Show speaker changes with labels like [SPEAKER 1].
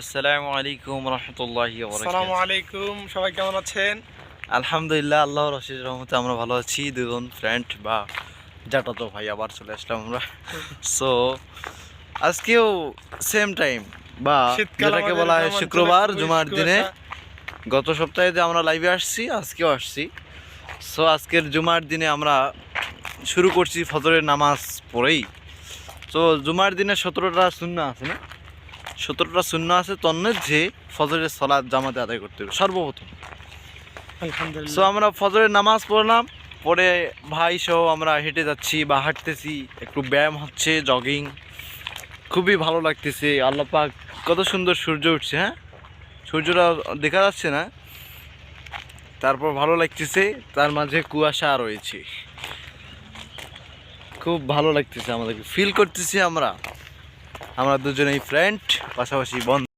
[SPEAKER 1] আসসালামু আলাইকুম রহমতুল্লাহি ওয়া
[SPEAKER 2] আসসালামু
[SPEAKER 1] বারাকাতুহু।
[SPEAKER 2] আলাইকুম, সবাই কেমন আছেন?
[SPEAKER 1] আলহামদুলিল্লাহ, আল্লাহর অশেষ রহমতে আমরা ভালো আছি। দুজন ফ্রেন্ড বা জাটাতো ভাই আবার চলে আসলাম আমরা। সো আজকেও সেম টাইম বা
[SPEAKER 2] শীতকাল
[SPEAKER 1] যেটাকে
[SPEAKER 2] আমাদের
[SPEAKER 1] বলা হয়
[SPEAKER 2] গ্রামাঞ্চলে
[SPEAKER 1] শুক্রবার
[SPEAKER 2] খুবই
[SPEAKER 1] জুমার দিনে।
[SPEAKER 2] কুয়াশা।
[SPEAKER 1] গত সপ্তাহে যে আমরা লাইভে আসছি, আজকেও আসছি। সো আজকের জুমার দিনে আমরা শুরু করছি ফজরের নামাজ পড়েই। তো জুমার দিনে 17টা সুন্নাহ আছে না, 17টা সুন্নাহ আছে তন্নের যে ফজরের সালাত জামাতে আদায় করতে হবে সর্বপ্রথম। সো
[SPEAKER 2] আলহামদুলিল্লাহ।
[SPEAKER 1] আমরা ফজরের নামাজ পড়লাম, পরে ভাই সহ আমরা হেঁটে যাচ্ছি বা হাঁটতেছি, একটু ব্যায়াম হচ্ছে, জগিং, খুবই ভালো লাগতেছে। আল্লাহ পাক কত সুন্দর সূর্য উঠছে, হ্যাঁ সূর্যটা দেখা যাচ্ছে না, তারপর ভালো লাগতেছে। তার মাঝে কুয়াশা রয়েছে, খুব ভালো লাগতেছে, আমাদেরকে ফিল করতেছি আমরা দুজনেই ফ্রেন্ড, পাশাপাশি বন্ধু।